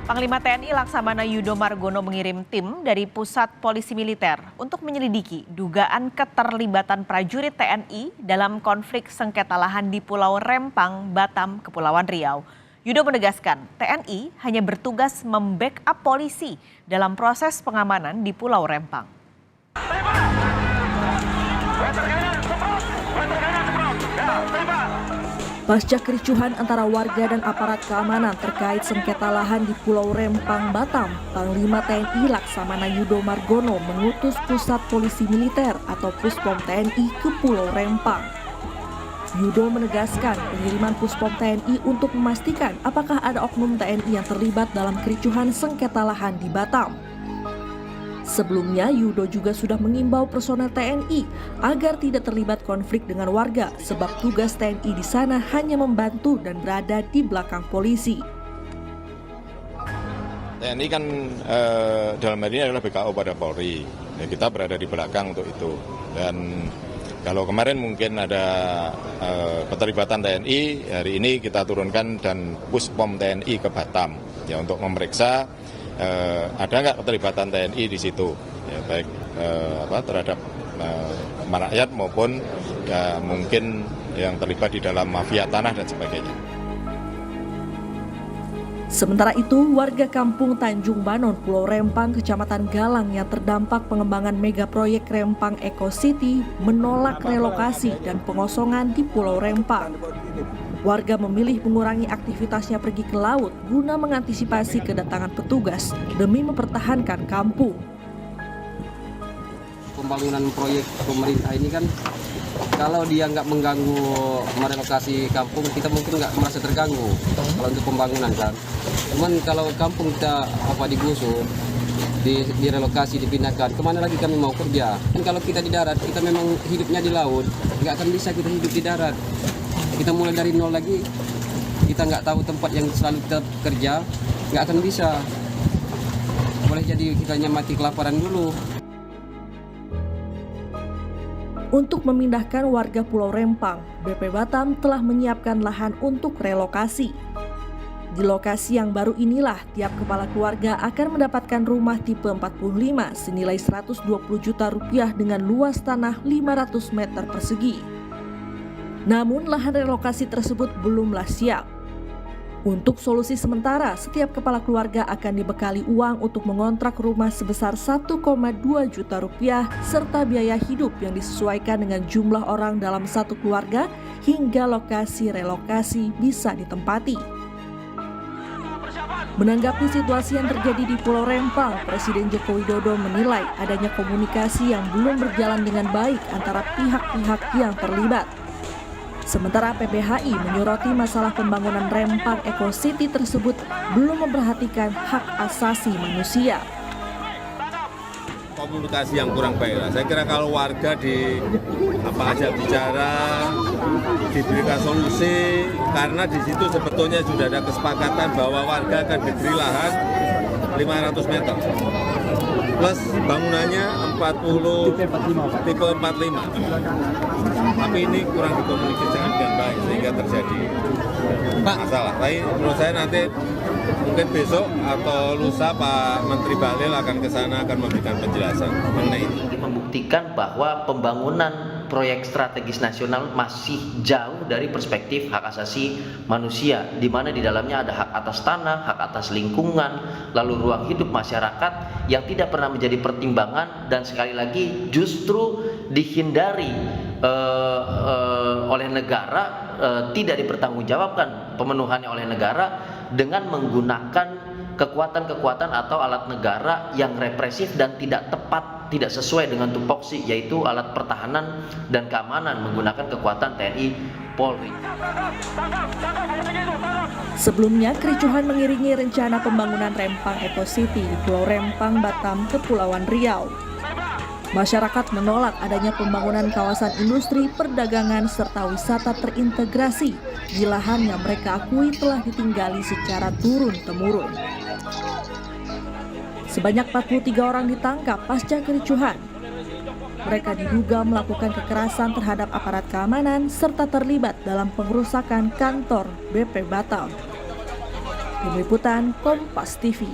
Panglima TNI Laksamana Yudo Margono mengirim tim dari Pusat Polisi Militer untuk menyelidiki dugaan keterlibatan prajurit TNI dalam konflik sengketa lahan di Pulau Rempang, Batam, Kepulauan Riau. Yudo menegaskan TNI hanya bertugas membackup polisi dalam proses pengamanan di Pulau Rempang. Pasca kericuhan antara warga dan aparat keamanan terkait sengketa lahan di Pulau Rempang, Batam, Panglima TNI Laksamana Yudo Margono mengutus Pusat Polisi Militer atau Puspom TNI ke Pulau Rempang. Yudo menegaskan pengiriman Puspom TNI untuk memastikan apakah ada oknum TNI yang terlibat dalam kericuhan sengketa lahan di Batam. Sebelumnya, Yudo juga sudah mengimbau personel TNI agar tidak terlibat konflik dengan warga sebab tugas TNI di sana hanya membantu dan berada di belakang polisi. TNI kan dalam hal ini adalah BKO pada Polri. Ya, kita berada di belakang untuk itu. Dan kalau kemarin mungkin ada keterlibatan TNI, hari ini kita turunkan dan Puspom TNI ke Batam ya untuk memeriksa ada nggak keterlibatan TNI di situ, ya, baik terhadap rakyat maupun ya, mungkin yang terlibat di dalam mafia tanah dan sebagainya. Sementara itu, warga kampung Tanjung Banon, Pulau Rempang, Kecamatan Galang yang terdampak pengembangan mega proyek Rempang Eco City menolak relokasi dan pengosongan di Pulau Rempang. Warga memilih mengurangi aktivitasnya pergi ke laut guna mengantisipasi kedatangan petugas demi mempertahankan kampung. Pembangunan proyek pemerintah ini kan kalau dia nggak mengganggu merelokasi kampung, kita mungkin nggak merasa terganggu kalau untuk pembangunan kan. Cuman kalau kampung kita digusur, direlokasi, dipindahkan, kemana lagi kami mau kerja? Dan kalau kita di darat, kita memang hidupnya di laut, nggak akan bisa kita hidup di darat. Kita mulai dari nol lagi, kita nggak tahu tempat yang selalu kita kerja, nggak akan bisa. Boleh jadi kita mati kelaparan dulu. Untuk memindahkan warga Pulau Rempang, BP Batam telah menyiapkan lahan untuk relokasi. Di lokasi yang baru inilah, tiap kepala keluarga akan mendapatkan rumah tipe 45 senilai 120 juta rupiah dengan luas tanah 500 meter persegi. Namun lahan relokasi tersebut belumlah siap. Untuk solusi sementara, setiap kepala keluarga akan dibekali uang untuk mengontrak rumah sebesar 1,2 juta rupiah serta biaya hidup yang disesuaikan dengan jumlah orang dalam satu keluarga hingga lokasi relokasi bisa ditempati. Menanggapi situasi yang terjadi di Pulau Rempang, Presiden Joko Widodo menilai adanya komunikasi yang belum berjalan dengan baik antara pihak-pihak yang terlibat. Sementara PPHI menyoroti masalah pembangunan Rempang Eco City tersebut belum memperhatikan hak asasi manusia. Komunikasi yang kurang baik. Saya kira kalau warga ajak bicara, diberikan solusi, karena di situ sebetulnya sudah ada kesepakatan bahwa warga akan diberi lahan 500 meter. Plus bangunannya 40 tipe 45. Tapi ini kurang dikomunikasikan dengan baik sehingga terjadi masalah. Tapi menurut saya nanti mungkin besok atau lusa Pak Menteri Bahlil akan ke sana akan memberikan penjelasan mengenai itu. Membuktikan bahwa pembangunan proyek strategis nasional masih jauh dari perspektif hak asasi manusia, di mana di dalamnya ada hak atas tanah, hak atas lingkungan, lalu ruang hidup masyarakat yang tidak pernah menjadi pertimbangan dan sekali lagi justru dihindari oleh negara, tidak dipertanggungjawabkan pemenuhannya oleh negara dengan menggunakan kekuatan-kekuatan atau alat negara yang represif dan tidak tepat, tidak sesuai dengan tupoksi, yaitu alat pertahanan dan keamanan menggunakan kekuatan TNI Polri. Sebelumnya, kericuhan mengiringi rencana pembangunan Rempang Eco City di Pulau Rempang, Batam, Kepulauan Riau. Masyarakat menolak adanya pembangunan kawasan industri, perdagangan, serta wisata terintegrasi di lahan yang mereka akui telah ditinggali secara turun-temurun. Sebanyak 43 orang ditangkap pasca kericuhan. Mereka diduga melakukan kekerasan terhadap aparat keamanan serta terlibat dalam pengerusakan kantor BP Batam. Tim Liputan Kompas TV.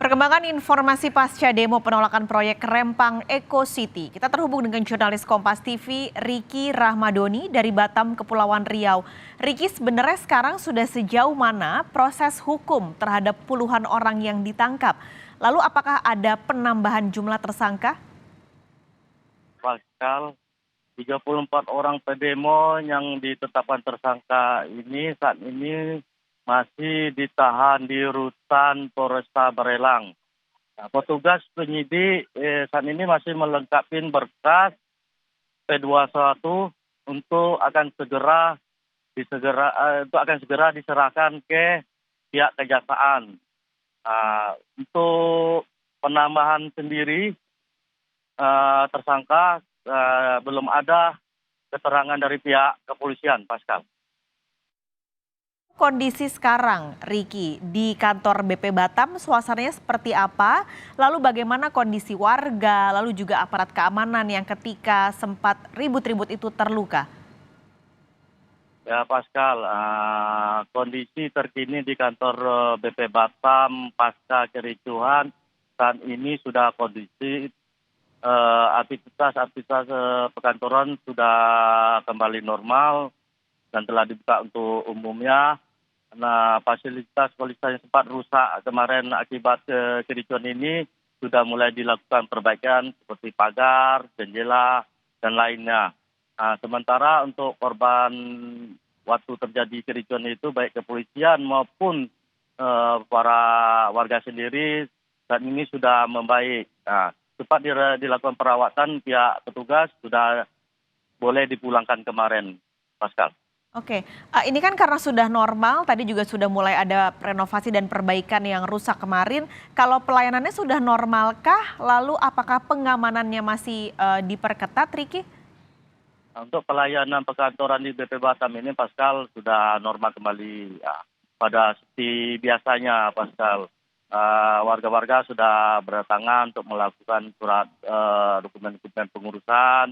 Perkembangan informasi pasca demo penolakan proyek Rempang Eco City. Kita terhubung dengan jurnalis Kompas TV, Riki Rahmadoni dari Batam, Kepulauan Riau. Riki, sebenarnya sekarang sudah sejauh mana proses hukum terhadap puluhan orang yang ditangkap? Lalu apakah ada penambahan jumlah tersangka? Pascal, 34 orang pendemo yang ditetapkan tersangka ini saat ini masih ditahan di rutan Polresta Barelang. Nah, petugas penyidik saat ini masih melengkapi berkas P21 untuk akan segera diserahkan ke pihak kejaksaan. Untuk penambahan sendiri tersangka belum ada keterangan dari pihak kepolisian, Pascal. Kondisi sekarang, Riki, di kantor BP Batam suasananya seperti apa? Lalu bagaimana kondisi warga, lalu juga aparat keamanan yang ketika sempat ribut-ribut itu terluka? Ya Pascal, kondisi terkini di kantor BP Batam pasca kericuhan saat ini sudah kondisi aktivitas perkantoran sudah kembali normal dan telah dibuka untuk umumnya. Nah, fasilitas yang sempat rusak kemarin akibat kericuhan ini sudah mulai dilakukan perbaikan seperti pagar, jendela, dan lainnya. Nah, sementara untuk korban waktu terjadi kericuhan itu baik kepolisian maupun para warga sendiri saat ini sudah membaik. Nah, cepat dilakukan perawatan, pihak petugas sudah boleh dipulangkan kemarin, Pascal. Oke, ini kan karena sudah normal, tadi juga sudah mulai ada renovasi dan perbaikan yang rusak kemarin. Kalau pelayanannya sudah normalkah? Lalu apakah pengamanannya masih diperketat, Riki? Untuk pelayanan perkantoran di BP Batam ini, Pascal, sudah normal kembali ya, pada seperti biasanya, Pascal. Warga-warga sudah berdatangan untuk melakukan surat dokumen-dokumen pengurusan.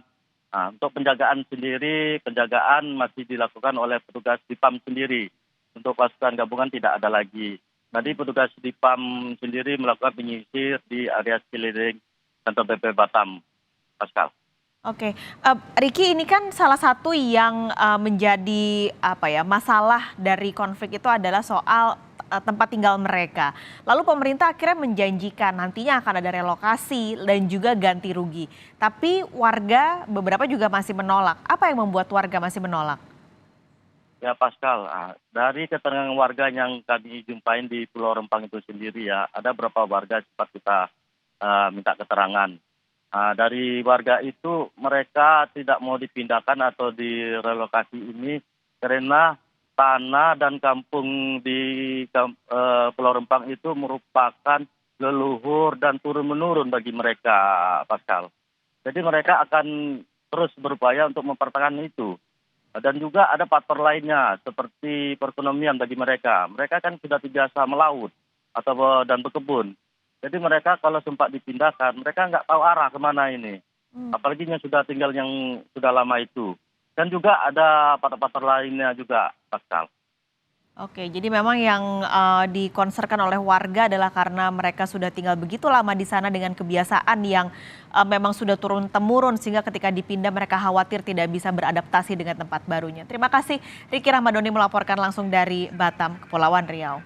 Nah, untuk penjagaan sendiri, penjagaan masih dilakukan oleh petugas Dipam sendiri. Untuk pasukan gabungan tidak ada lagi. Tadi petugas Dipam sendiri melakukan penyisir di area sekeliling kantor BP Batam, Pascal. Oke, Riki, ini kan salah satu yang menjadi masalah dari konflik itu adalah soal tempat tinggal mereka. Lalu pemerintah akhirnya menjanjikan nantinya akan ada relokasi dan juga ganti rugi. Tapi warga beberapa juga masih menolak. Apa yang membuat warga masih menolak? Ya Pascal, dari keterangan warga yang kami jumpain di Pulau Rempang itu sendiri ya, ada beberapa warga sempat kita minta keterangan. Dari warga itu mereka tidak mau dipindahkan atau direlokasi ini karena tanah dan kampung di Pulau Rempang itu merupakan leluhur dan turun-menurun bagi mereka, Pascal. Jadi mereka akan terus berupaya untuk mempertahankan itu. Dan juga ada faktor lainnya seperti perekonomian bagi mereka. Mereka kan sudah terbiasa melaut dan berkebun. Jadi mereka kalau sempat dipindahkan, mereka nggak tahu arah kemana ini. Apalagi yang sudah tinggal yang sudah lama itu. Dan juga ada faktor lainnya juga, Pascal. Oke, jadi memang yang dikonserkan oleh warga adalah karena mereka sudah tinggal begitu lama di sana dengan kebiasaan yang memang sudah turun-temurun sehingga ketika dipindah mereka khawatir tidak bisa beradaptasi dengan tempat barunya. Terima kasih Riki Rahmadoni melaporkan langsung dari Batam, Kepulauan Riau.